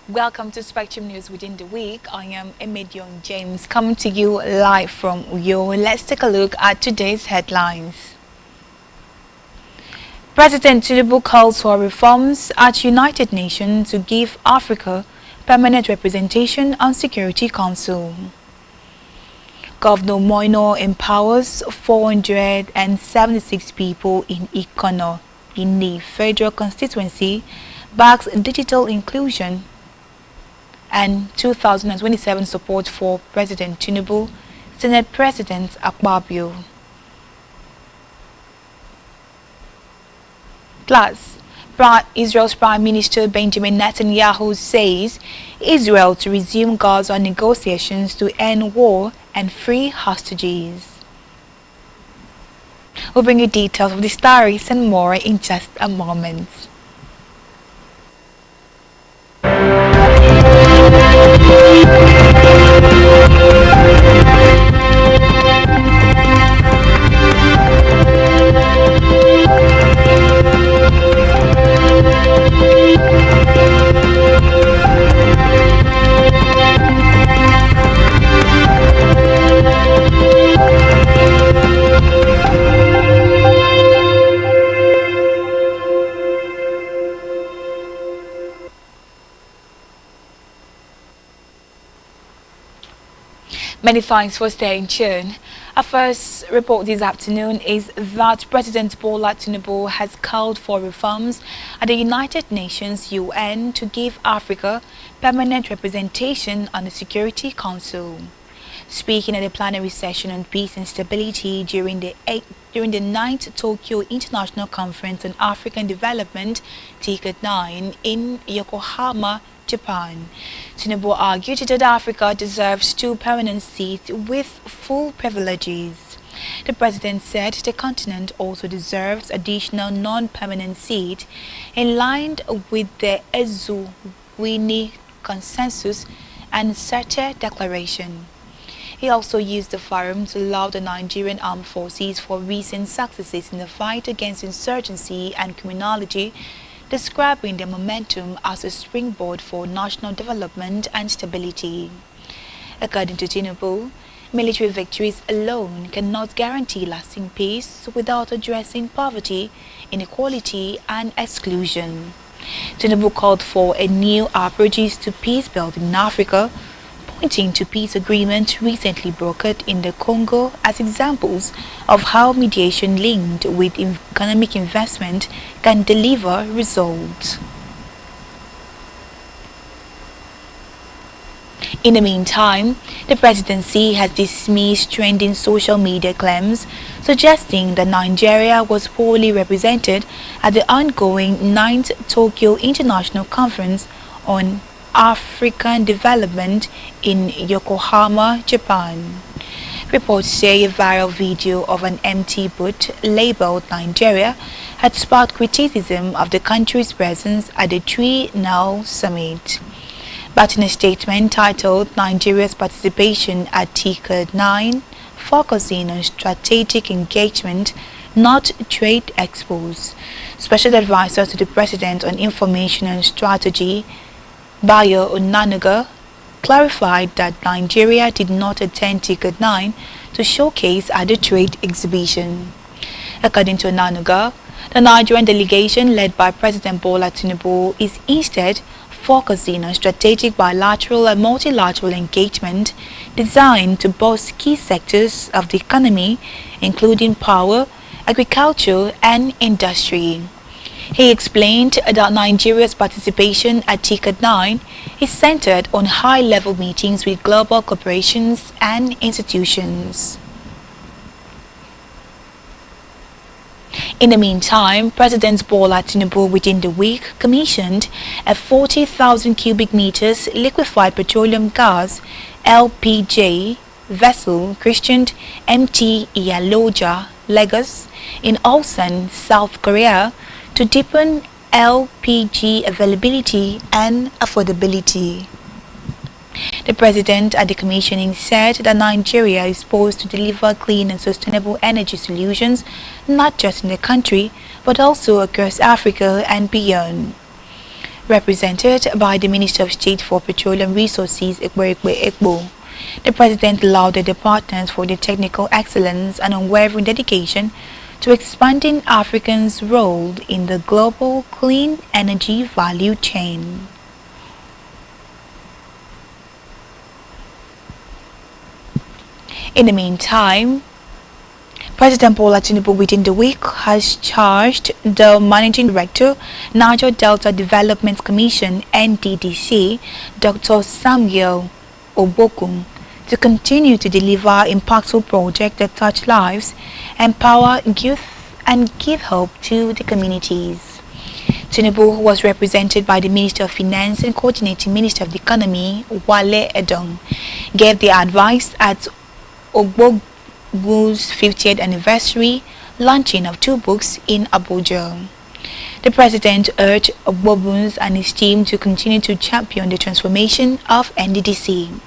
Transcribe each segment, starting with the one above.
Welcome to Spectrum News Within the Week. I am Emedion James, coming to you live from Uyo. Let's take a look at today's headlines. President Tinubu calls for reforms at United Nations to give Africa permanent representation on Security Council. Governor Moino empowers 476 people in Ikono in the federal constituency, backs digital inclusion and 2027 support for President Tinubu, Senate President Akwa. Plus, Israel's Prime Minister Benjamin Netanyahu says Israel to resume Gaza negotiations to end war and free hostages. We'll bring you details of the stories and more in just a moment. Many thanks for staying tuned. Our first report this afternoon is that President Bola Tinubu has called for reforms at the United Nations UN to give Africa permanent representation on the Security Council. Speaking at the plenary session on peace and stability during the 9th Tokyo International Conference on African Development, TICAD-9, in Yokohama, Japan, Tinubu argued that Africa deserves 2 permanent seats with full privileges. The president said the continent also deserves additional non-permanent seats in line with the Ezuwini Consensus and Sete Declaration. He also used the forum to laud the Nigerian armed forces for recent successes in the fight against insurgency and criminality, describing the momentum as a springboard for national development and stability. According to Tinubu, military victories alone cannot guarantee lasting peace without addressing poverty, inequality, and exclusion. Tinubu called for a new approach to peace building in Africa, pointing to peace agreements recently brokered in the Congo as examples of how mediation linked with economic investment can deliver results. In the meantime, the presidency has dismissed trending social media claims suggesting that Nigeria was poorly represented at the ongoing 9th Tokyo International Conference on African Development in Yokohama, Japan. Reports say a viral video of an empty booth labeled Nigeria had sparked criticism of the country's presence at the Now Summit. But in a statement titled Nigeria's Participation at TICAD-9, focusing on strategic engagement, not trade expos, Special Advisor to the President on Information and Strategy, Bayo Onanuga, clarified that Nigeria did not attend TICAD-9 to showcase at the trade exhibition. According to Onanuga, the Nigerian delegation led by President Bola Tinubu is instead focusing on strategic bilateral and multilateral engagement designed to boost key sectors of the economy, including power, agriculture, and industry. He explained that Nigeria's participation at TICAD-9 is centered on high-level meetings with global corporations and institutions. In the meantime, President Bola Tinubu within the week commissioned a 40,000 cubic meters liquefied petroleum gas LPG vessel christened MT Iyaloja Lagos in Ulsan, South Korea, to deepen LPG availability and affordability. The president at the commissioning said that Nigeria is poised to deliver clean and sustainable energy solutions not just in the country but also across Africa and beyond. Represented by the Minister of State for Petroleum Resources, Ibom, the president lauded the partners for their technical excellence and unwavering dedication to expanding Africa's role in the global clean energy value chain. In the meantime, President Bola Tinubu within the week has charged the Managing Director, Niger Delta Development Commission (NDDC), Dr. Samuel Obokun, to continue to deliver impactful projects that touch lives, empower youth, and give hope to the communities. Tinubu, who was represented by the Minister of Finance and Coordinating Minister of the Economy, Wale Edong, gave the advice at Ogbogu's 50th anniversary launching of 2 books in Abuja. The president urged Ogbogu's and his team to continue to champion the transformation of NDDC.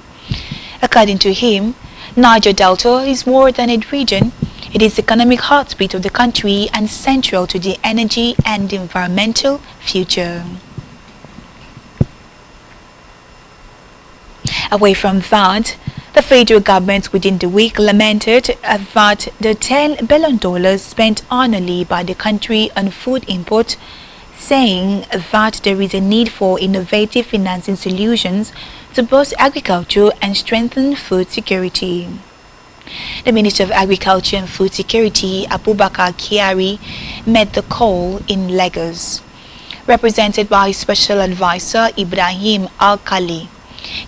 According to him, Niger Delta is more than a region. It is the economic heartbeat of the country and central to the energy and environmental future. Away from that, the federal government within the week lamented that the $10 billion spent annually by the country on food import, saying that there is a need for innovative financing solutions to boost agriculture and strengthen food security. The Minister of Agriculture and Food Security, Abubakar Kyari, met the call in Lagos. Represented by Special Advisor Ibrahim Alkali,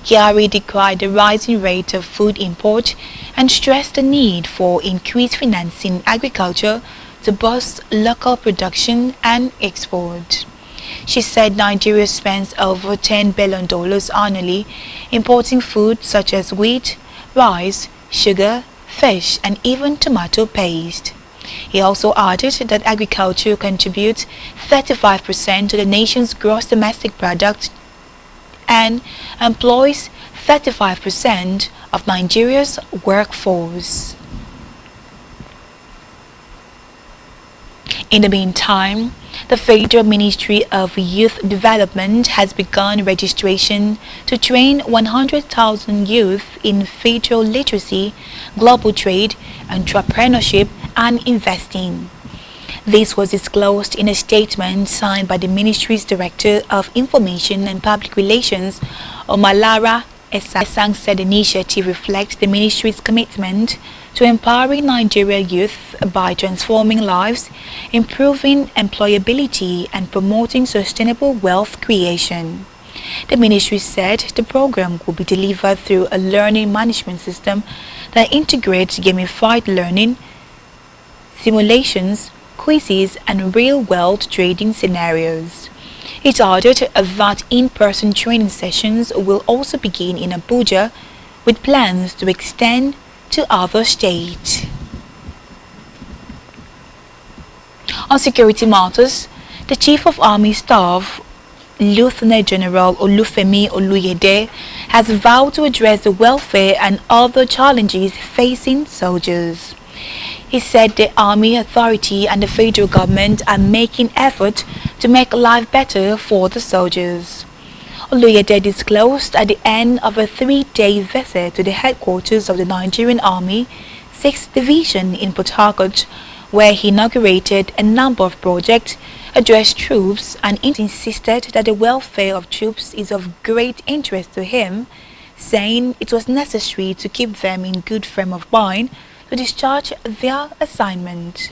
Kyari decried the rising rate of food import and stressed the need for increased financing in agriculture to boost local production and export. She said Nigeria spends over $10 billion annually importing food such as wheat, rice, sugar, fish, and even tomato paste. He also added that agriculture contributes 35% to the nation's gross domestic product and employs 35% of Nigeria's workforce. In the meantime, the Federal Ministry of Youth Development has begun registration to train 100,000 youth in federal literacy, global trade, entrepreneurship, and investing. This was disclosed in a statement signed by the ministry's Director of Information and Public Relations, Omalara Esang said the initiative reflects the ministry's commitment to empowering Nigerian youth by transforming lives, improving employability, and promoting sustainable wealth creation. The ministry said the program will be delivered through a learning management system that integrates gamified learning, simulations, quizzes, and real-world trading scenarios. It added that in-person training sessions will also begin in Abuja, with plans to extend to other states. On security matters, the Chief of Army Staff, Lieutenant General Olufemi Oluyede, has vowed to address the welfare and other challenges facing soldiers. He said the Army Authority and the federal government are making efforts to make life better for the soldiers. Oluyede disclosed at the end of a 3-day visit to the headquarters of the Nigerian Army 6th Division in Port Harcourt, where he inaugurated a number of projects addressed troops and insisted that the welfare of troops is of great interest to him, saying it was necessary to keep them in good frame of mind to discharge their assignment.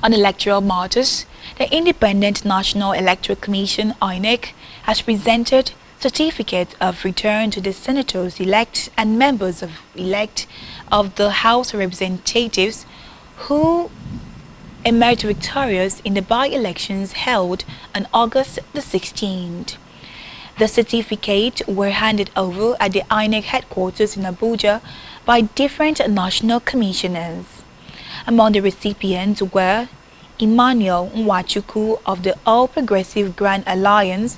On electoral matters, the Independent National Electoral Commission (INEC) has presented certificate of return to the senators-elect and members-elect of the House of Representatives who emerged victorious in the by-elections held on August the 16th. The certificates were handed over at the INEC headquarters in Abuja by different national commissioners. Among the recipients were Emmanuel Nwachukwu of the All Progressive Grand Alliance,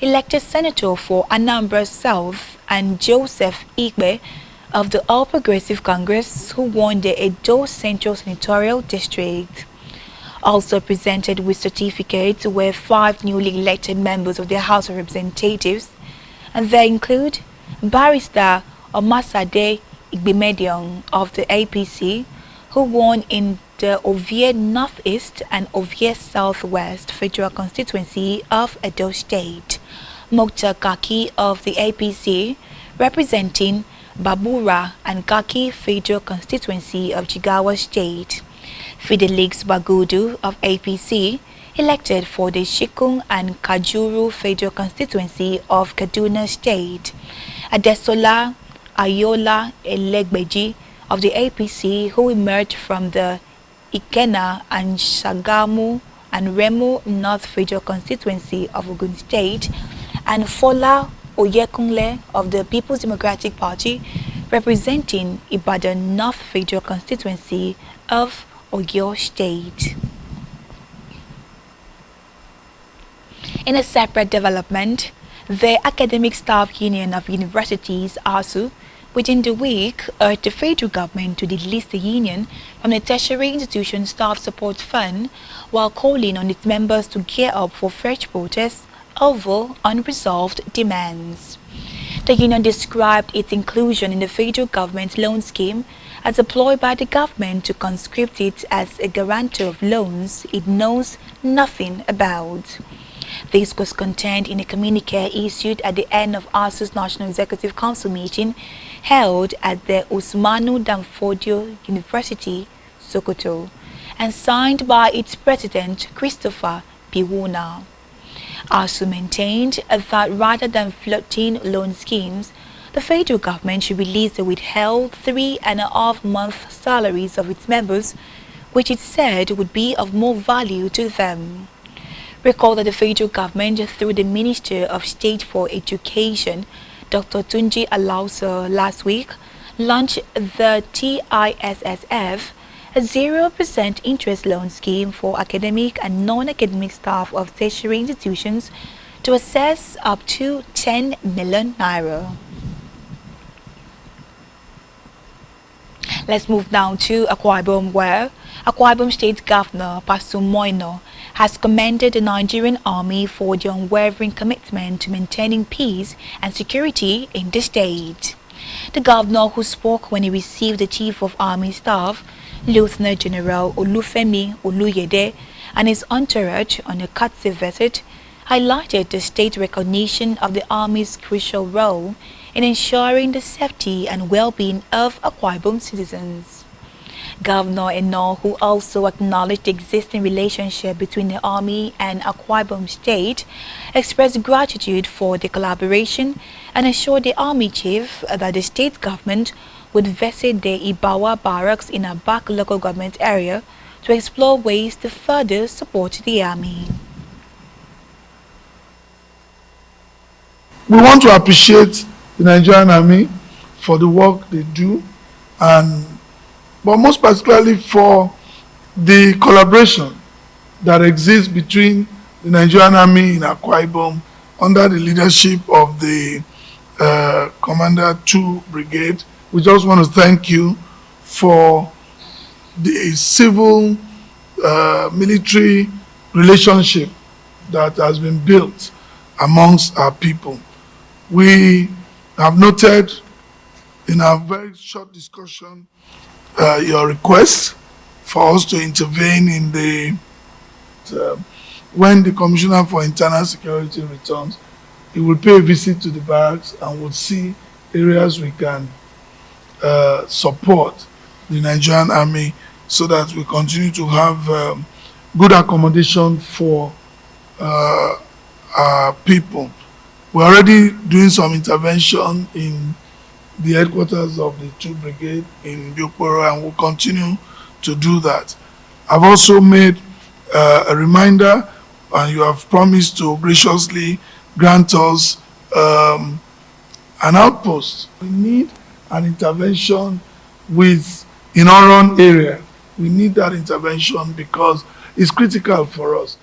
elected senator for Anambra South, and Joseph Igbe of the All Progressive Congress, who won the Edo Central Senatorial District. Also presented with certificates were 5 newly elected members of the House of Representatives, and they include Barrister Omasade Igbemedion of the APC, who won in the Ovie Northeast and Ovie Southwest Federal Constituency of Edo State, Mokta Kaki of the APC, representing Babura and Kaki Federal Constituency of Jigawa State, Fidelix Bagudu of APC, elected for the Shikun and Kajuru Federal Constituency of Kaduna State, Adesola Ayola Elegbeji of the APC, who emerged from the Ikena and Shagamu and Remo North Federal Constituency of Ogun State, and Fola Oyekunle of the People's Democratic Party, representing Ibadan North Federal Constituency of Oyo State. In a separate development, the Academic Staff Union of Universities, ASU, within the week urged the federal government to delist the union from the Tertiary Institution Staff Support Fund, while calling on its members to gear up for fresh protests over unresolved demands. The union described its inclusion in the federal government loan scheme as a ploy by the government to conscript it as a guarantor of loans it knows nothing about. This was contained in a communique issued at the end of ASU's National Executive Council meeting held at the Usmanu Danfodio University, Sokoto, and signed by its president, Christopher Piwuna. ASU maintained that rather than floating loan schemes, the federal government should release the withheld 3.5-month salaries of its members, which it said would be of more value to them. Recall that the federal government, through the Minister of State for Education, Dr. Tunji Alausa, last week, launched the TISSF, a 0% interest loan scheme for academic and non-academic staff of tertiary institutions to assess up to 10 million naira. Let's move now to Akwa Ibom, where Akwa Ibom State Governor Pastor Moino has commended the Nigerian Army for their unwavering commitment to maintaining peace and security in the state. The governor, who spoke when he received the Chief of Army Staff, Lieutenant General Olufemi Oluyede, and his entourage on a courtesy visit, highlighted the state recognition of the Army's crucial role in ensuring the safety and well-being of Akwa Ibom citizens. Governor Eno, who also acknowledged the existing relationship between the Army and Akwa Ibom State, expressed gratitude for the collaboration and assured the Army Chief that the state government would visit the Ibawa barracks in Abak local government area to explore ways to further support the Army. We want to appreciate the Nigerian Army for the work they do, but most particularly for the collaboration that exists between the Nigerian Army in Akwa Ibom under the leadership of the Commander 2 Brigade. We just want to thank you for the civil military relationship that has been built amongst our people. We have noted in our very short discussion your request for us to intervene in when the Commissioner for Internal Security returns, he will pay a visit to the barracks and will see areas we can support the Nigerian army so that we continue to have good accommodation for our people. We're already doing some intervention in the headquarters of the 2 Brigade in Biokporo, and we'll continue to do that. I've also made a reminder, and you have promised to graciously grant us an outpost. We need an intervention in our own area. We need that intervention because it's critical for us.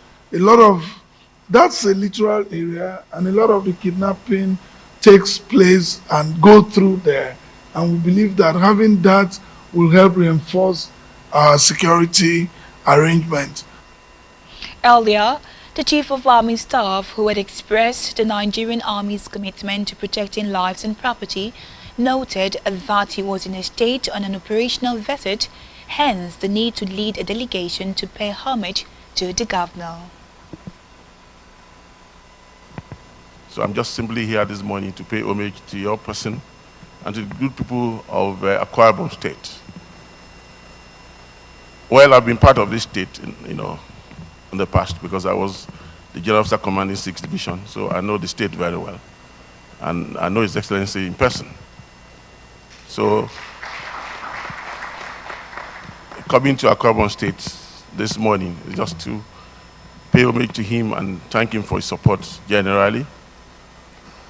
That's a literal area, and a lot of the kidnapping takes place and go through there. And we believe that having that will help reinforce our security arrangement. Earlier, the Chief of Army Staff, who had expressed the Nigerian Army's commitment to protecting lives and property, noted that he was in a state on an operational visit, hence the need to lead a delegation to pay homage to the governor. So I'm just simply here this morning to pay homage to your person and to the good people of Akwa Ibom State. Well, I've been part of this state, in the past because I was the General Officer commanding 6th Division, so I know the state very well, and I know His Excellency in person. So, coming to Akwa Ibom State this morning is just to pay homage to him and thank him for his support generally.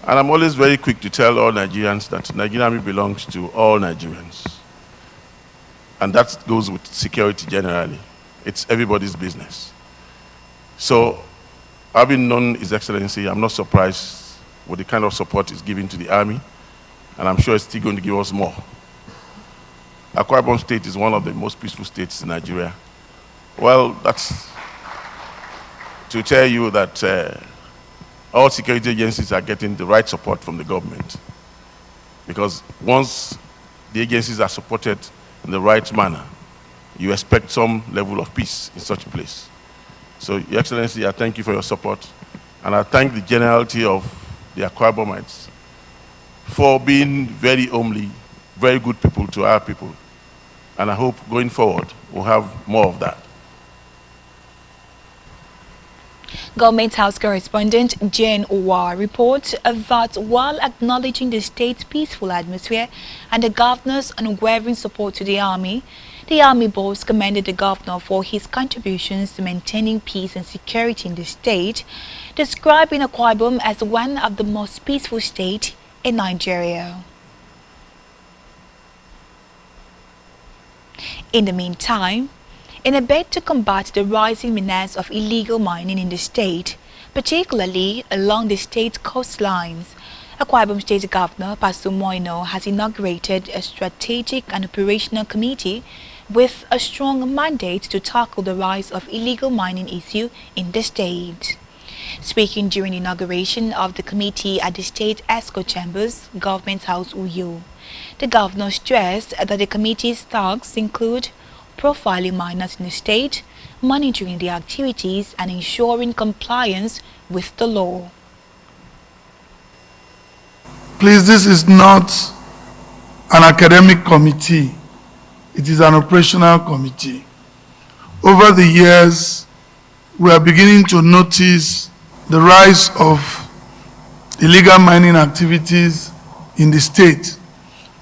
And I'm always very quick to tell all Nigerians that Nigerian Army belongs to all Nigerians. And that goes with security generally. It's everybody's business. So, having known His Excellency, I'm not surprised with the kind of support he's giving to the Army, and I'm sure he's still going to give us more. Akwa Ibom State is one of the most peaceful states in Nigeria. Well, that's to tell you that all security agencies are getting the right support from the government. Because once the agencies are supported in the right manner, you expect some level of peace in such a place. So, Your Excellency, I thank you for your support, and I thank the generality of the Akwa Ibomites for being very homely, very good people to our people. And I hope going forward, we'll have more of that. Government House correspondent Jane Owa reports that while acknowledging the state's peaceful atmosphere and the governor's unwavering support to the Army boss commended the governor for his contributions to maintaining peace and security in the state, describing Akwa Ibom as one of the most peaceful states in Nigeria. In the meantime, in a bid to combat the rising menace of illegal mining in the state, particularly along the state's coastlines, Akwa Ibom State Governor Pastor Moino has inaugurated a strategic and operational committee with a strong mandate to tackle the rise of illegal mining issue in the state. Speaking during the inauguration of the committee at the State ESCO Chambers, Government House Uyo, the governor stressed that the committee's tasks include profiling miners in the state, monitoring their activities, and ensuring compliance with the law. Please, this is not an academic committee. It is an operational committee. Over the years, we are beginning to notice the rise of illegal mining activities in the state,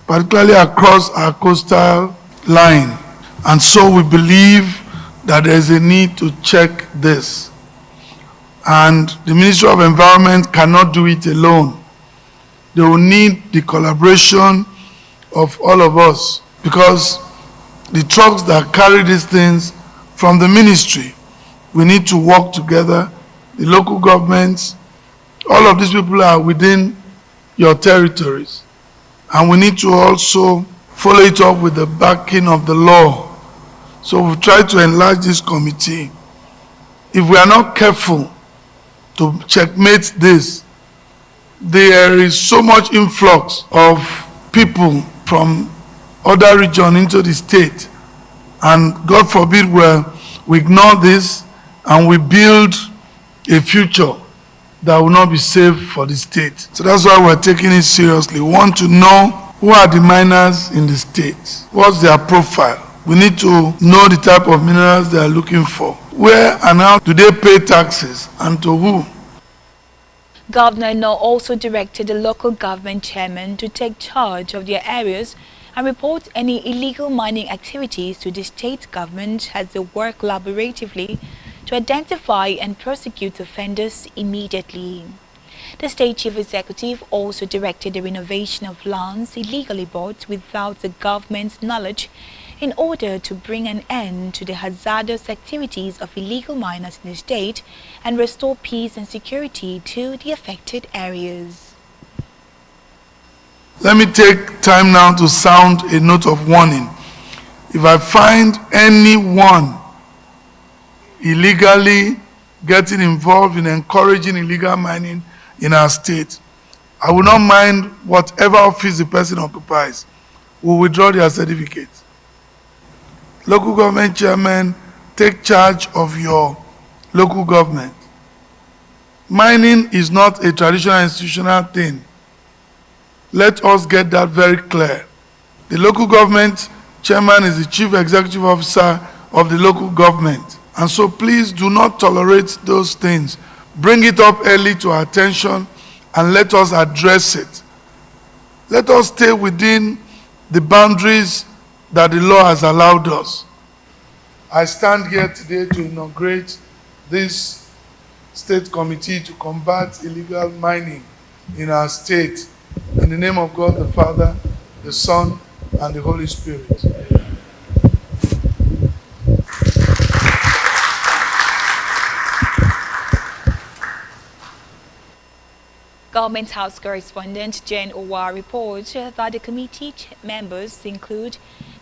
particularly across our coastal line. And so we believe that there is a need to check this. And the Ministry of Environment cannot do it alone. They will need the collaboration of all of us, because the trucks that carry these things from the ministry, we need to work together. The local governments, all of these people are within your territories. And we need to also follow it up with the backing of the law. So we've tried to enlarge this committee. If we are not careful to checkmate this, there is so much influx of people from other regions into the state And God forbid we ignore this and we build a future that will not be safe for the state. So that's why we're taking it seriously. We want to know who are the miners in the state. What's their profile? We need to know the type of minerals they are looking for. Where and how do they pay taxes and to who? Governor No also directed the local government chairman to take charge of their areas and report any illegal mining activities to the state government as they work collaboratively to identify and prosecute offenders immediately. The state chief executive also directed the renovation of lands illegally bought without the government's knowledge in order to bring an end to the hazardous activities of illegal miners in the state and restore peace and security to the affected areas. Let me take time now to sound a note of warning. If I find anyone illegally getting involved in encouraging illegal mining in our state, I will not mind whatever office the person occupies. We will withdraw their certificate. Local government chairman, take charge of your local government. Mining is not a traditional institutional thing. Let us get that very clear. The local government chairman is the chief executive officer of the local government. And so please do not tolerate those things. Bring it up early to our attention and let us address it. Let us stay within the boundaries that the law has allowed us. I stand here today to inaugurate this state committee to combat illegal mining in our state. In the name of God the Father, the Son, and the Holy Spirit. Government House correspondent Jane Owa reports that the committee members include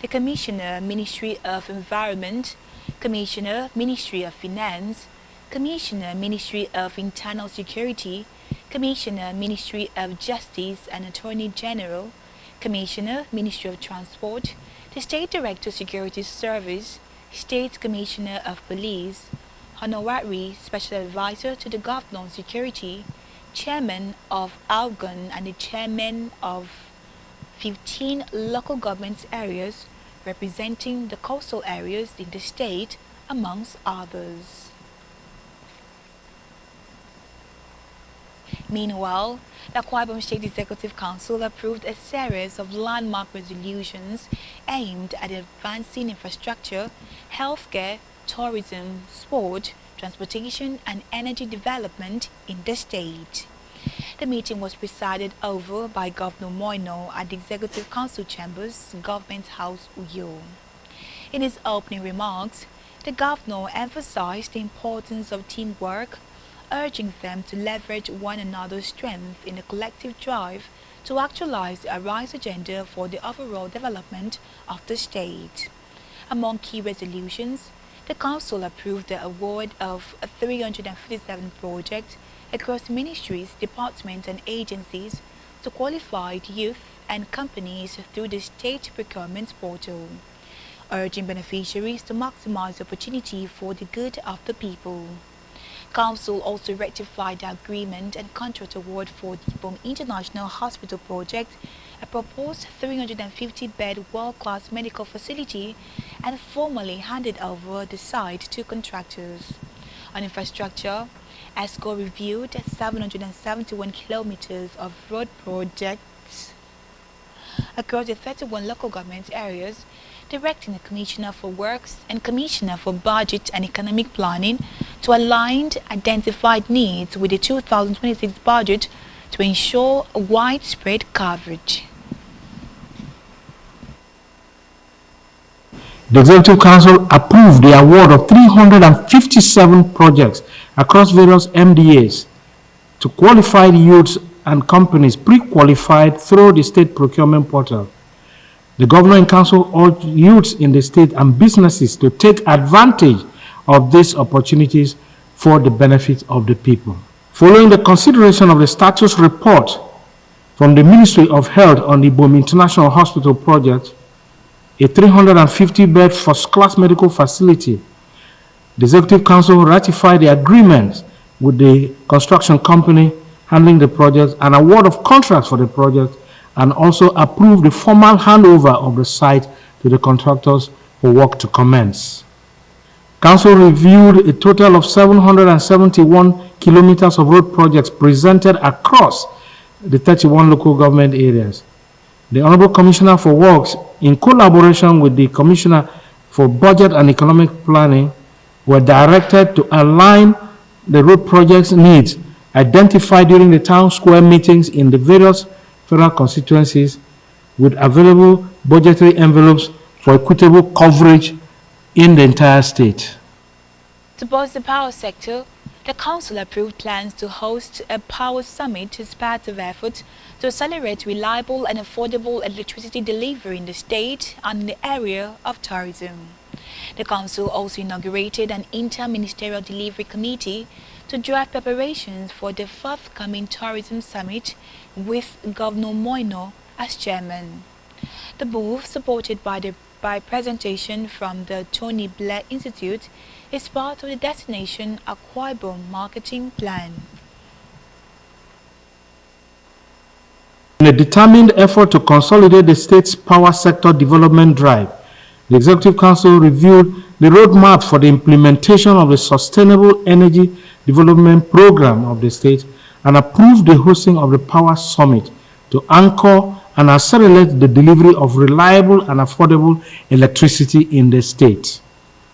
the Commissioner, Ministry of Environment, Commissioner, Ministry of Finance, Commissioner, Ministry of Internal Security, Commissioner, Ministry of Justice and Attorney General, Commissioner, Ministry of Transport, the State Director Security Service, State Commissioner of Police, Honorary Special Advisor to the Governor on Security, Chairman of Algon and the Chairman of 15 local government areas representing the coastal areas in the state, amongst others. Meanwhile, the Akwa Ibom State Executive Council approved a series of landmark resolutions aimed at advancing infrastructure, healthcare, tourism, sport, transportation and energy development in the state. The meeting was presided over by Governor Moino at the Executive Council Chambers, Government House, Uyo. In his opening remarks, the Governor emphasized the importance of teamwork, urging them to leverage one another's strength in a collective drive to actualize the Arise agenda for the overall development of the state. Among key resolutions, the Council approved the award of 357 projects across ministries, departments and agencies to qualified youth and companies through the state procurement portal, urging beneficiaries to maximize opportunity for the good of the people. Council also ratified the agreement and contract award for the Ibom International Hospital project, a proposed 350-bed world-class medical facility, and formally handed over the site to contractors. On infrastructure, ESCO reviewed 771 kilometers of road projects across the 31 local government areas, directing the Commissioner for Works and Commissioner for Budget and Economic Planning to align identified needs with the 2026 budget to ensure widespread coverage. The Executive Council approved the award of 357 projects across various MDAs to qualified youths and companies pre-qualified through the state procurement portal. The Governor and Council urged youths in the state and businesses to take advantage of these opportunities for the benefit of the people. Following the consideration of the status report from the Ministry of Health on the Ibom International Hospital project, a 350-bed first-class medical facility. The Executive Council ratified the agreement with the construction company handling the project, an award of contracts for the project, and also approved the formal handover of the site to the contractors for work to commence. Council reviewed a total of 771 kilometers of road projects presented across the 31 local government areas. The Honorable Commissioner for Works, in collaboration with the Commissioner for Budget and Economic Planning, were directed to align the road projects' needs identified during the town square meetings in the various federal constituencies with available budgetary envelopes for equitable coverage in the entire state. To boost the power sector, the Council approved plans to host a power summit as part of efforts to accelerate reliable and affordable electricity delivery in the state and in the area of tourism. The Council also inaugurated an inter-ministerial delivery committee to drive preparations for the forthcoming tourism summit with Governor Moino as chairman. The move, supported by presentation from the Tony Blair Institute, is part of the destination Akwa Ibom marketing plan. In a determined effort to consolidate the state's power sector development drive, the Executive Council reviewed the roadmap for the implementation of the Sustainable Energy Development Program of the state and approved the hosting of the Power Summit to anchor and accelerate the delivery of reliable and affordable electricity in the state.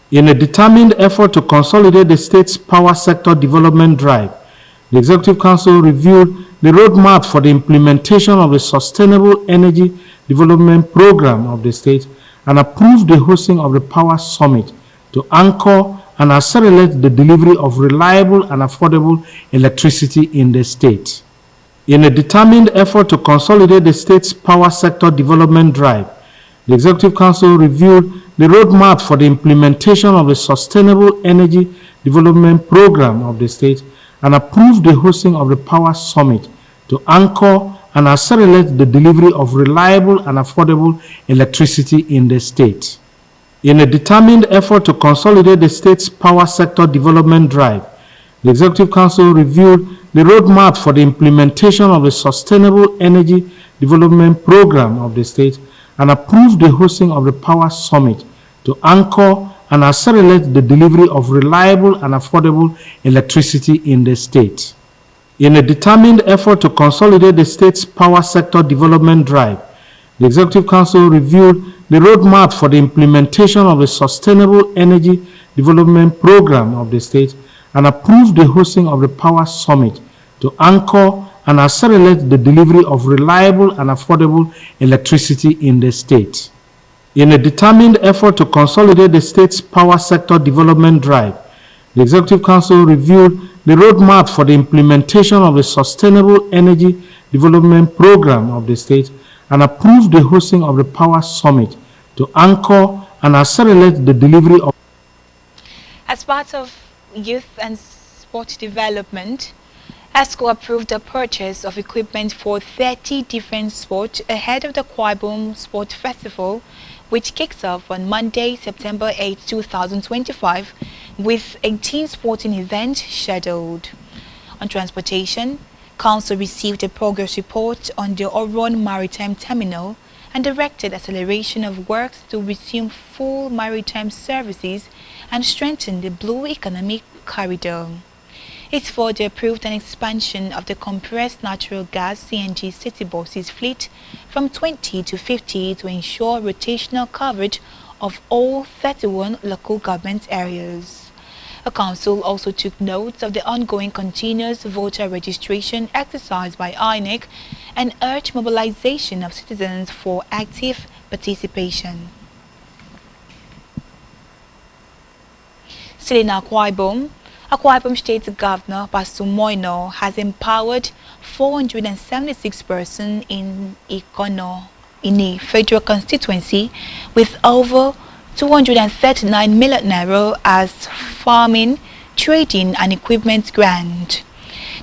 In a determined effort to consolidate the state's power sector development drive, the Executive Council reviewed the roadmap for the implementation of the Sustainable Energy Development Program of the state and approved the hosting of the Power Summit to anchor and accelerate the delivery of reliable and affordable electricity in the state. In a determined effort to consolidate the state's power sector development drive, the Executive Council reviewed the roadmap for the implementation of the Sustainable Energy Development Program of the state and approved the hosting of the Power Summit to anchor and accelerate the delivery of reliable and affordable electricity in the state. In a determined effort to consolidate the state's power sector development drive, the Executive Council reviewed the roadmap for the implementation of the Sustainable Energy Development Program of the state and approved the hosting of the Power Summit to anchor and accelerate the delivery of reliable and affordable electricity in the state. In a determined effort to consolidate the state's power sector development drive, the Executive Council reviewed the roadmap for the implementation of the Sustainable Energy Development Program of the state and approved the hosting of the Power Summit to anchor and accelerate the delivery of reliable and affordable electricity in the state. In a determined effort to consolidate the state's power sector development drive, the Executive Council reviewed the roadmap for the implementation of the Sustainable Energy Development Program of the state and approved the hosting of the Power Summit to anchor and accelerate the delivery of. As part of youth and sport development, ESCO approved the purchase of equipment for 30 different sports ahead of the Akwa Ibom Sport Festival, which kicks off on Monday, September 8, 2025, with 18 sporting events scheduled. On transportation, Council received a progress report on the Oron Maritime Terminal and directed acceleration of works to resume full maritime services and strengthen the Blue Economic Corridor. It further approved an expansion of the compressed natural gas CNG city buses fleet from 20 to 50 to ensure rotational coverage of all 31 local government areas. The Council also took note of the ongoing continuous voter registration exercise by INEC and urged mobilization of citizens for active participation. Still in Akwa Ibom State Governor Pastor Moino has empowered 476 persons in Ikono in a federal constituency with over 239 million naira as farming, trading and equipment grant.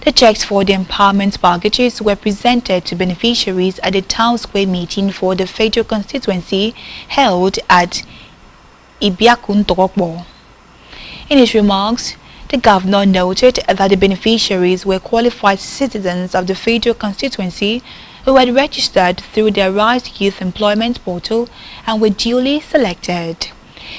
The checks for the empowerment packages were presented to beneficiaries at the town square meeting for the federal constituency held at Ibom. In his remarks, the governor noted that the beneficiaries were qualified citizens of the federal constituency who had registered through the Rise Youth Employment Portal and were duly selected.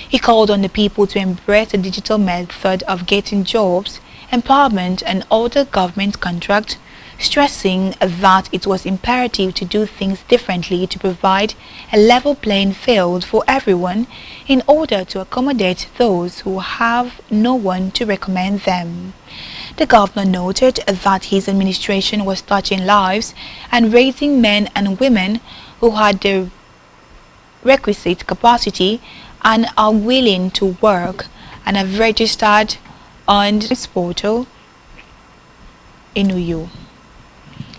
He called on the people to embrace the digital method of getting jobs, empowerment and other government contracts, stressing that it was imperative to do things differently to provide a level playing field for everyone in order to accommodate those who have no one to recommend them. The governor noted that his administration was touching lives and raising men and women who had the requisite capacity and are willing to work and have registered on this portal in Uyo.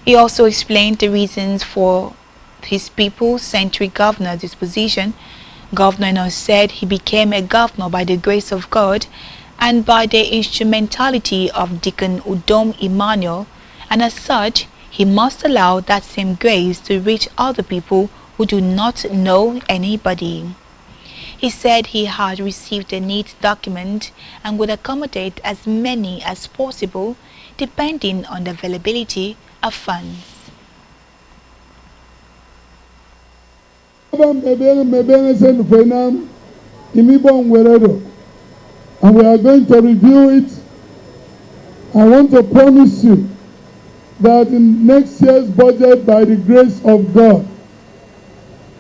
He also explained the reasons for his people-centric governor's disposition. Governor Eno said he became a governor by the grace of God and by the instrumentality of Deacon Udom Emmanuel, and as such, he must allow that same grace to reach other people who do not know anybody. He said he had received a neat document and would accommodate as many as possible depending on the availability of funds. And we are going to review it. I want to promise you that in next year's budget, by the grace of God,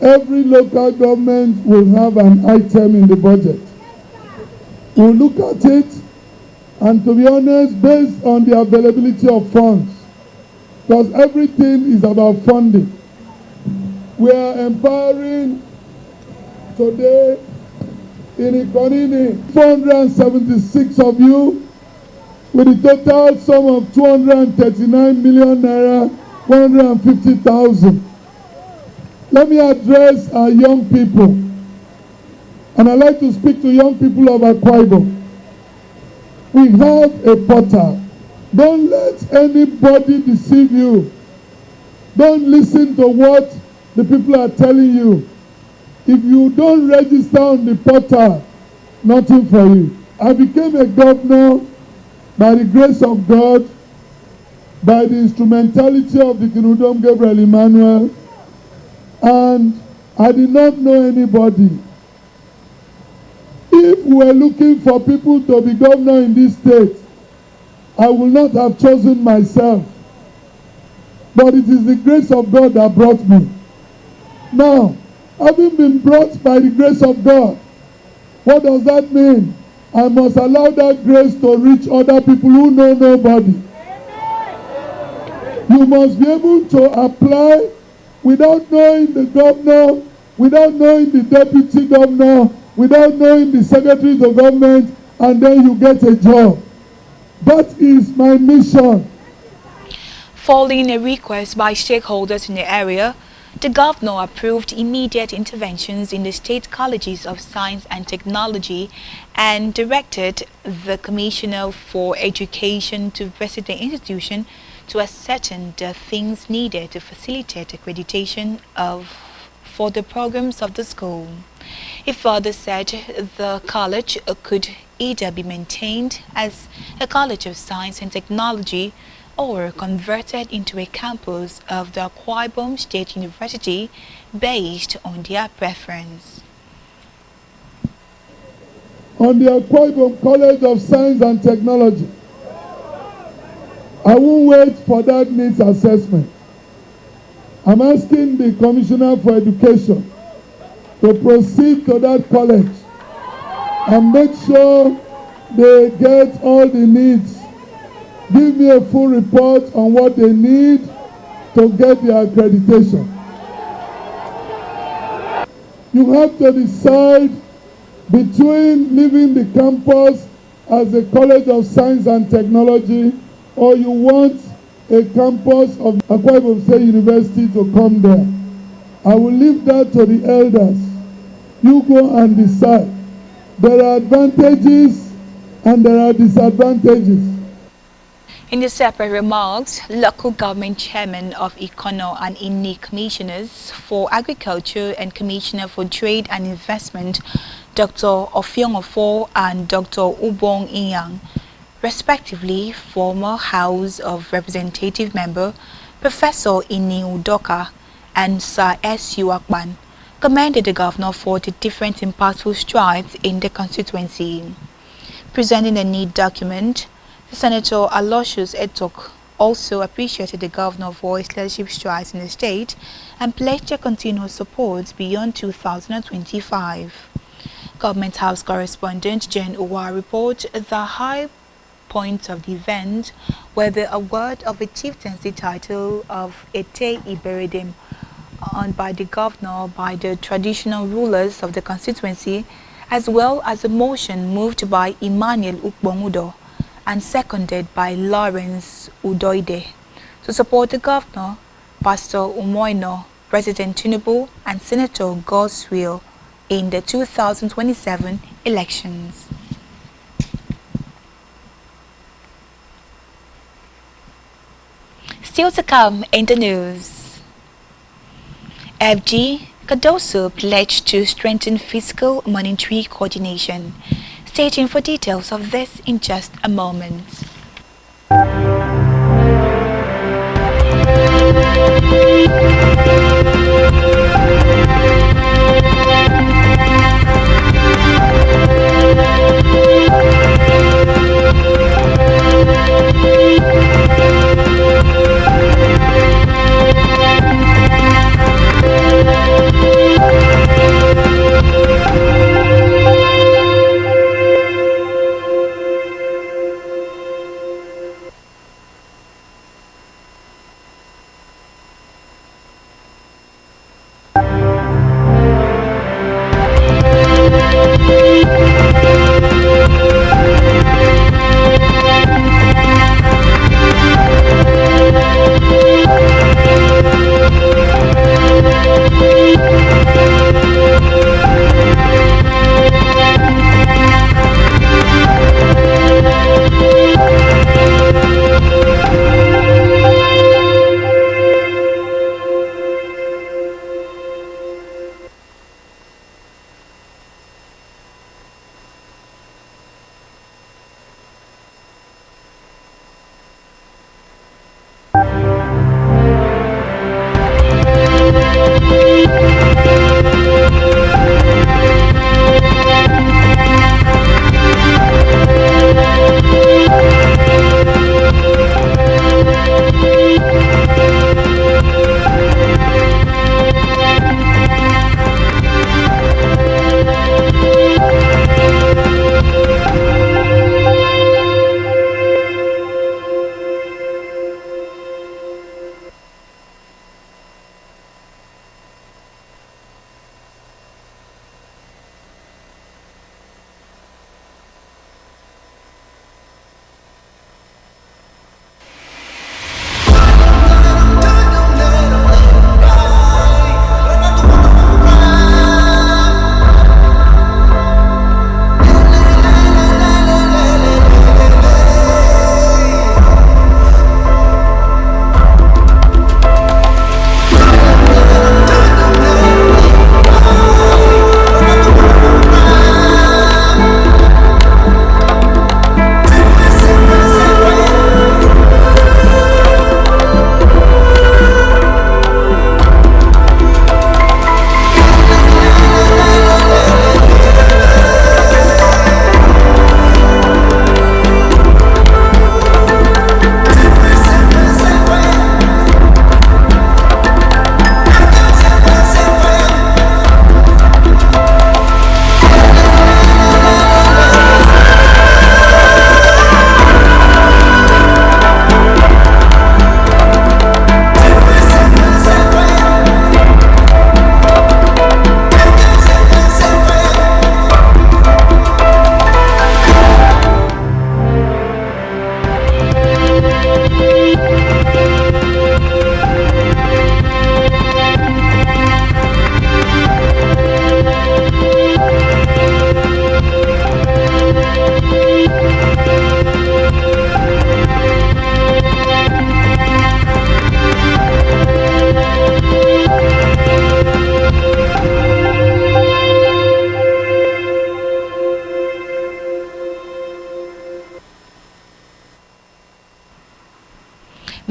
every local government will have an item in the budget. We'll look at it, and to be honest, based on the availability of funds, because everything is about funding. We are empowering today in Ikonini 476 of you with a total sum of 239 million naira, 150,000. Let me address our young people, and I'd like to speak to young people of Akwa Ibom. We have a portal. Don't let anybody deceive you. Don't listen to what the people are telling you. If you don't register on the portal, nothing for you. I became a governor by the grace of God, by the instrumentality of the Udom Gabriel Emmanuel, and I did not know anybody. If we were looking for people to be governor in this state, I would not have chosen myself. But it is the grace of God that brought me. Now, having been brought by the grace of God, what does that mean? I must allow that grace to reach other people who know nobody. You must be able to apply without knowing the governor, without knowing the deputy governor, without knowing the secretary of government, and then you get a job. That is my mission. Following a request by stakeholders in the area, the governor approved immediate interventions in the state colleges of science and technology and directed the Commissioner for Education to visit the institution to ascertain the things needed to facilitate accreditation for the programs of the school. He further said the college could either be maintained as a college of science and technology or converted into a campus of the Akwa Ibom State University based on their preference. On the Akwa Ibom College of Science and Technology, I won't wait for that needs assessment. I'm asking the Commissioner for Education to proceed to that college and make sure they get all the needs. Give me a full report on what they need to get their accreditation. You have to decide between leaving the campus as a College of Science and Technology, or you want a campus of Akwa Ibom State University to come there. I will leave that to the elders. You go and decide. There are advantages and there are disadvantages. In the separate remarks, local government chairman of Ikono and INI commissioners for agriculture and commissioner for trade and investment, Dr. Ofiongofo and Dr. Ubong Inyang, respectively former House of Representative member Professor Ini Udoka and Sir S. Akwan, commended the governor for the different impactful strides in the constituency. Presenting a neat document, Senator Aloysius Etok also appreciated the governor for his leadership strides in the state and pledged their continuous support beyond 2025. Government House correspondent Jen Uwa reports the high points of the event were the award of a chieftaincy title of Ete Iberedim on by the governor by the traditional rulers of the constituency, as well as a motion moved by Emmanuel Ukbongudo and seconded by Lawrence Udoide. To support the governor, Pastor Umoino, President Tinubu, and Senator Goswill in the 2027 elections. Still to come in the news. FG Cardoso pledged to strengthen fiscal monetary coordination. Stay tuned for details of this in just a moment.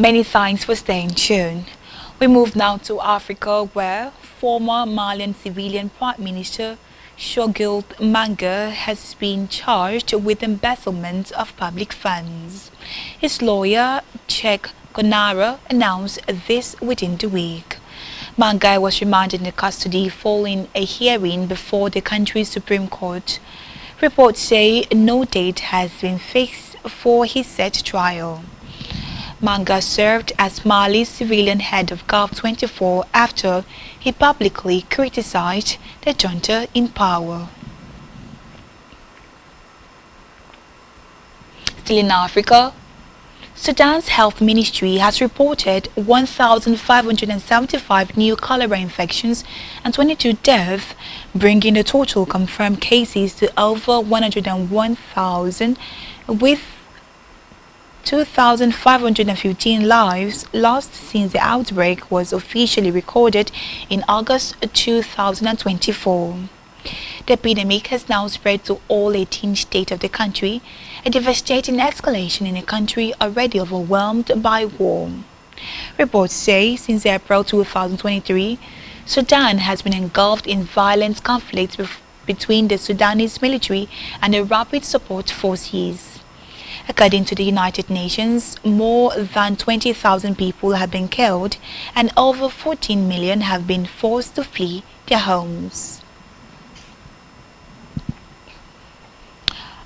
Many thanks for staying tuned. We move now to Africa, where former Malian civilian Prime Minister Shogil Manga has been charged with embezzlement of public funds. His lawyer, Cheikh Konara, announced this within the week. Manga was remanded in custody following a hearing before the country's Supreme Court. Reports say no date has been fixed for his set trial. Manga served as Mali's civilian head of GOV24 after he publicly criticized the junta in power. Still in Africa, Sudan's health ministry has reported 1,575 new cholera infections and 22 deaths, bringing the total confirmed cases to over 101,000, with 2,515 lives lost since the outbreak was officially recorded in August 2024. The epidemic has now spread to all 18 states of the country, a devastating escalation in a country already overwhelmed by war. Reports say since April 2023, Sudan has been engulfed in violent conflicts between the Sudanese military and the Rapid Support Forces. According to the United Nations, more than 20,000 people have been killed and over 14 million have been forced to flee their homes.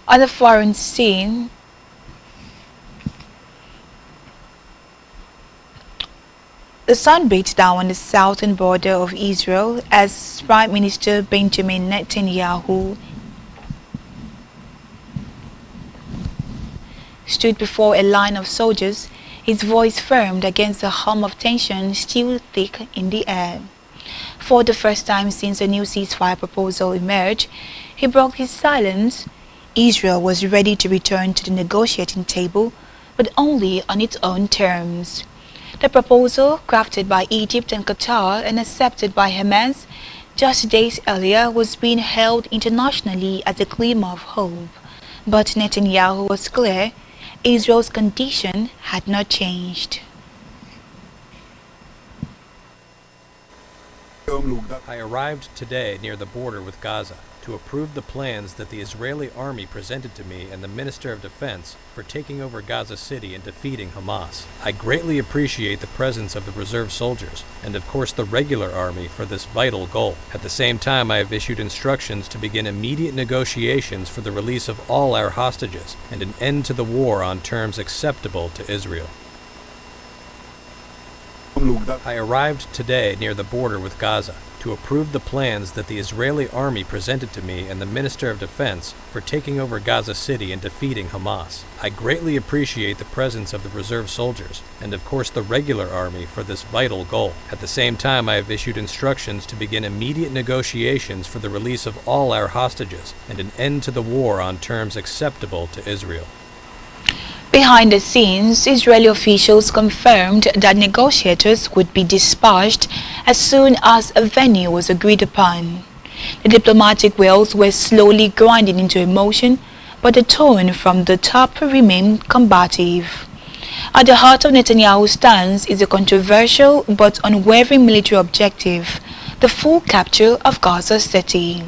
On the foreign scene, the sun beats down on the southern border of Israel as Prime Minister Benjamin Netanyahu stood before a line of soldiers, his voice firm against the hum of tension still thick in the air. For the first time since a new ceasefire proposal emerged, he broke his silence. Israel was ready to return to the negotiating table, but only on its own terms. The proposal, crafted by Egypt and Qatar and accepted by Hamas just days earlier, was being hailed internationally as a glimmer of hope. But Netanyahu was clear Israel's condition had not changed. I arrived today near the border with Gaza to approve the plans that the Israeli army presented to me and the Minister of Defense for taking over Gaza City and defeating Hamas. I greatly appreciate the presence of the reserve soldiers and of course the regular army for this vital goal. At the same time, I have issued instructions to begin immediate negotiations for the release of all our hostages and an end to the war on terms acceptable to Israel. I arrived today near the border with Gaza to approve the plans that the Israeli army presented to me and the Minister of Defense for taking over Gaza City and defeating Hamas. I greatly appreciate the presence of the reserve soldiers and of course the regular army for this vital goal. At the same time, I have issued instructions to begin immediate negotiations for the release of all our hostages and an end to the war on terms acceptable to Israel. Behind the scenes, Israeli officials confirmed that negotiators would be dispatched as soon as a venue was agreed upon. The diplomatic wheels were slowly grinding into motion, but the tone from the top remained combative. At the heart of Netanyahu's stance is a controversial but unwavering military objective, the full capture of Gaza City.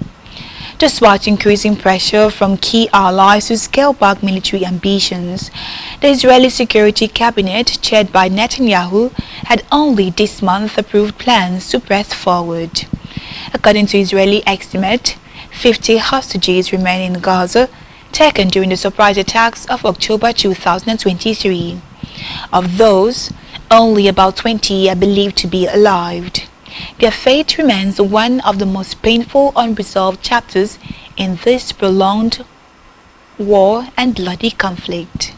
Despite increasing pressure from key allies to scale back military ambitions, the Israeli Security Cabinet, chaired by Netanyahu, had only this month approved plans to press forward. According to Israeli estimate, 50 hostages remain in Gaza, taken during the surprise attacks of October 2023. Of those, only about 20 are believed to be alive. Their fate remains one of the most painful unresolved chapters in this prolonged war and bloody conflict.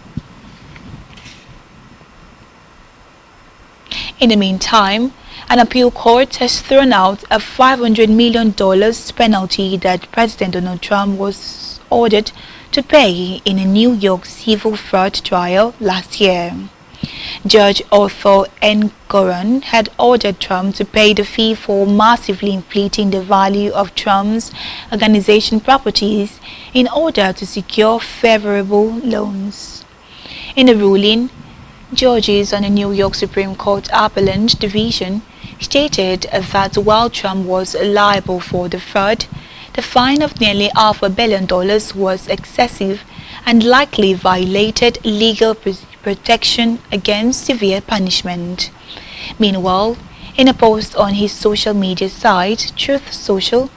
In the meantime, an appeal court has thrown out a $500 million penalty that President Donald Trump was ordered to pay in a New York civil fraud trial last year. Judge Arthur N. Goron had ordered Trump to pay the fee for massively inflating the value of Trump's organization properties in order to secure favorable loans. In the ruling, Judges on the New York Supreme Court Appellate Division stated that while Trump was liable for the fraud, the fine of nearly $500 million was excessive and likely violated legal protection against severe punishment. Meanwhile, in a post on his social media site, Truth Social,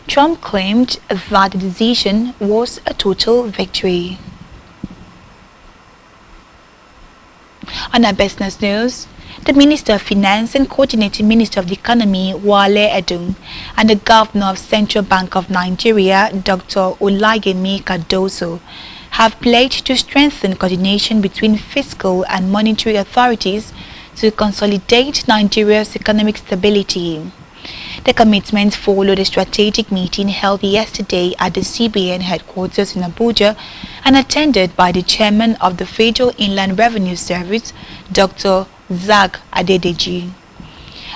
Trump claimed that the decision was a total victory. On our business news, the Minister of Finance and Coordinating Minister of the Economy, Wale Edun, and the Governor of Central Bank of Nigeria, Dr. Olayemi Cardoso, have pledged to strengthen coordination between fiscal and monetary authorities to consolidate Nigeria's economic stability. The commitment followed a strategic meeting held yesterday at the CBN headquarters in Abuja and attended by the chairman of the Federal Inland Revenue Service, Dr. Zak Adedeji.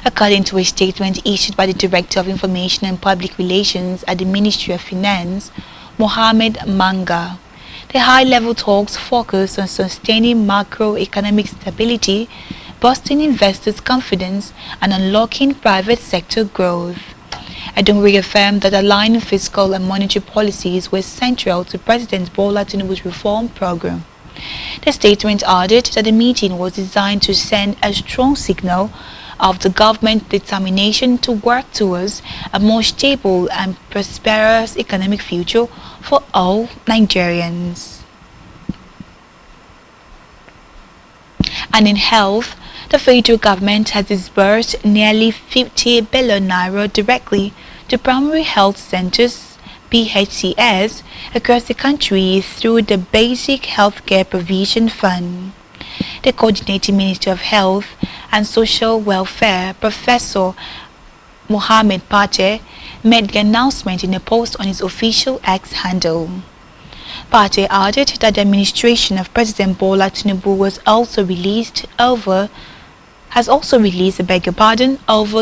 According to a statement issued by the Director of Information and Public Relations at the Ministry of Finance, Mohammed Manga, the high-level talks focus on sustaining macroeconomic stability, boosting investors' confidence, and unlocking private sector growth. Edun reaffirmed that aligning fiscal and monetary policies were central to President Bola Tinubu's reform program. The statement added that the meeting was designed to send a strong signal of the government's determination to work towards a more stable and prosperous economic future for all Nigerians. And in health, the federal government has disbursed nearly 50 billion naira directly to primary health centers (PHCS) across the country through the Basic Healthcare Provision Fund. The Coordinating Minister of Health and Social Welfare, Professor Mohammed Pache, made the announcement in a post on his official X handle. Pache added that the administration of President Bola Tinubu has also released over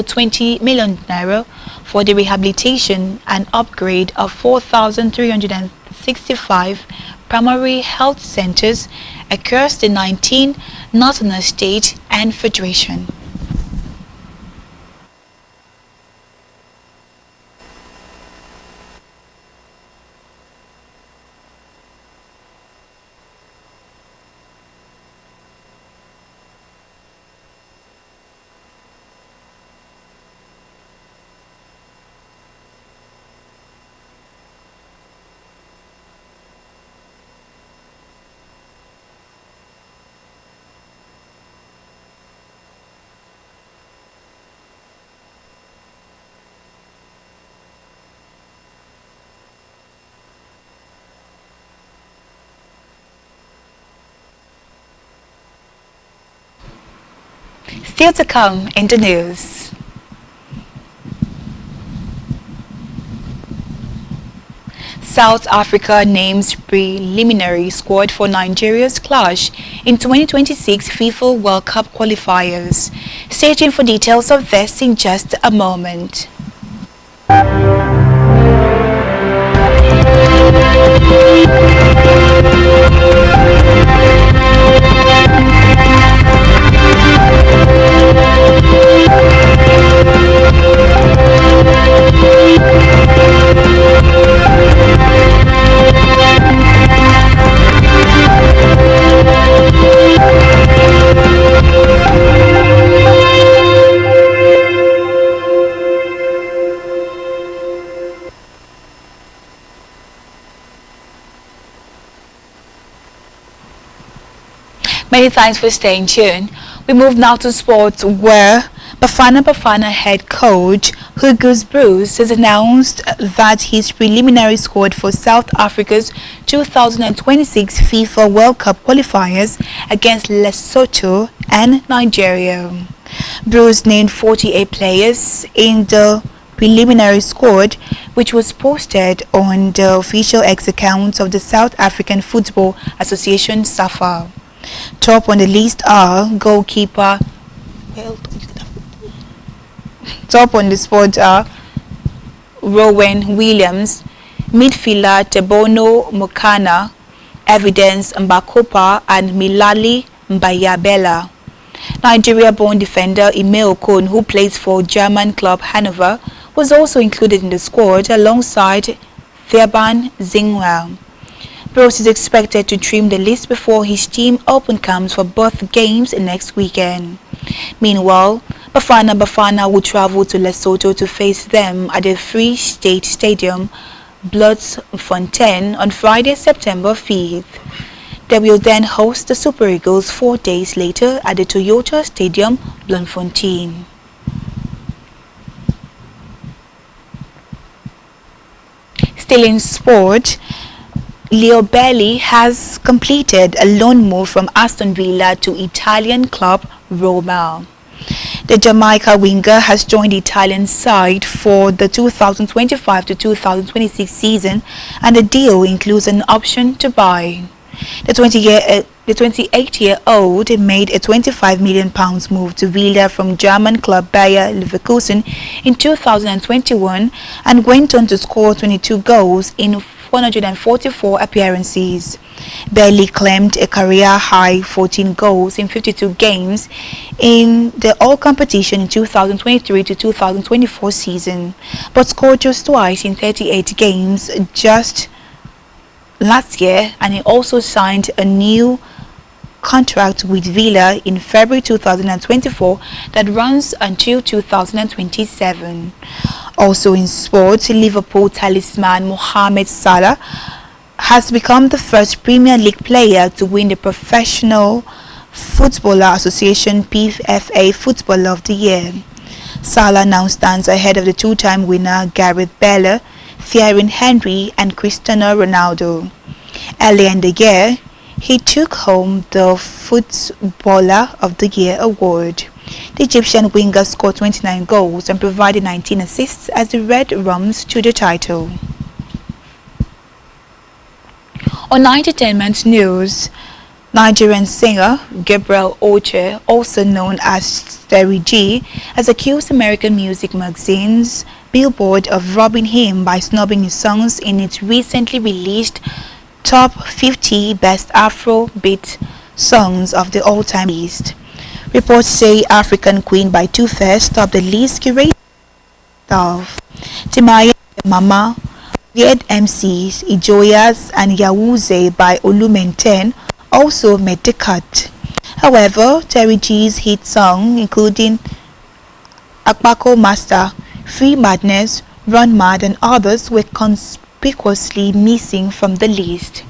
20 million naira for the rehabilitation and upgrade of 4,365 primary health centers across the 19 northern states and federation. Still to come in the news. South Africa names preliminary squad for Nigeria's clash in 2026 FIFA World Cup qualifiers. Stay tuned for details of this in just a moment. Many thanks for staying tuned. We move now to sports where Bafana head coach Hugo Bruce has announced that his preliminary squad for South Africa's 2026 FIFA World Cup qualifiers against Lesotho and Nigeria. Bruce named 48 players in the preliminary squad, which was posted on the official X account of the South African Football Association (SAFA). Top on the list are goalkeeper. Top on the squad are Rowan Williams, midfielder Tebono Mokana, Evidence Mbakopa, and Milali Mbayabela. Nigeria-born defender Ime Okon, who plays for German club Hanover, was also included in the squad alongside Thiaban Zingwa. Bros is expected to trim the list before his team open camps for both games next weekend. Meanwhile, Bafana will travel to Lesotho to face them at the Free State Stadium, Bloemfontein, on Friday, September 5th. They will then host the Super Eagles 4 days later at the Toyota Stadium, Bloemfontein. Still in sport, Leo Bailey has completed a loan move from Aston Villa to Italian club Roma. The Jamaica winger has joined the Italian side for the 2025 to 2026 season, and the deal includes an option to buy. The 28-year-old made a £25 million move to Villa from German club Bayer Leverkusen in 2021 and went on to score 22 goals in 144 appearances. Bailey claimed a career-high 14 goals in 52 games in the all-competition in 2023 to 2024 season, but scored just twice in 38 games just last year, and he also signed a new contract with Villa in February 2024 that runs until 2027. Also in sports, Liverpool talisman Mohamed Salah has become the first Premier League player to win the Professional Footballer Association PFA Footballer of the Year. Salah now stands ahead of the two-time winner Gareth Bale, Thierry Henry and Cristiano Ronaldo. Earlier in the year, he took home the Footballer of the Year award. The Egyptian winger scored 29 goals and provided 19 assists as the Red Rums to the title. On entertainment news, Nigerian singer Gabriel Oche, also known as Terry G, has accused American music magazine's Billboard of robbing him by snubbing his songs in its recently released Top 50 Best Afrobeat Songs of the All-Time list. Reports say African Queen by Two-Face topped the list curated staff. Timaya Mama, Weird MCs, Ijoyas and Yawuze by Olumenten also made the cut. However, Terry G's hit song, including Akwa Master, Free Madness, Run Mad and others, were conspicuously missing from the list.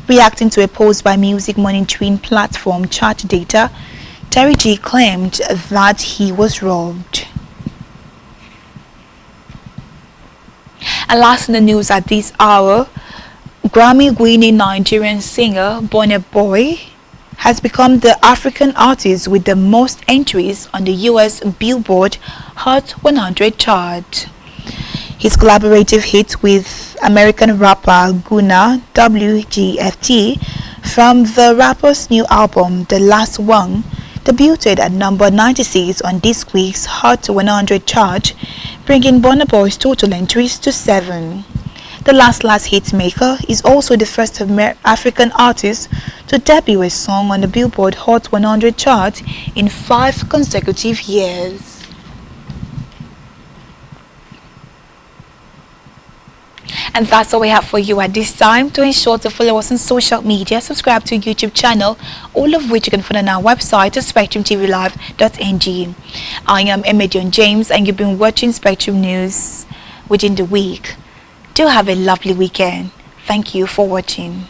Reacting to a post by music monitoring platform Chart Data, Terry G claimed that he was robbed. And last in the news at this hour, Grammy-winning Nigerian singer Burna Boy has become the African artist with the most entries on the US Billboard Hot 100 chart. His collaborative hit with American rapper Gunna WGFT from the rapper's new album The Last One debuted at number 96 on this week's Hot 100 chart, bringing Burna Boy's total entries to 7. The Last hitmaker is also the first African artist to debut a song on the Billboard Hot 100 chart in 5 consecutive years. And that's all we have for you at this time. To ensure to follow us on social media, subscribe to our YouTube channel, all of which you can find on our website at spectrumtvlive.ng. I am Emedion James and you've been watching Spectrum News within the week. Do have a lovely weekend. Thank you for watching.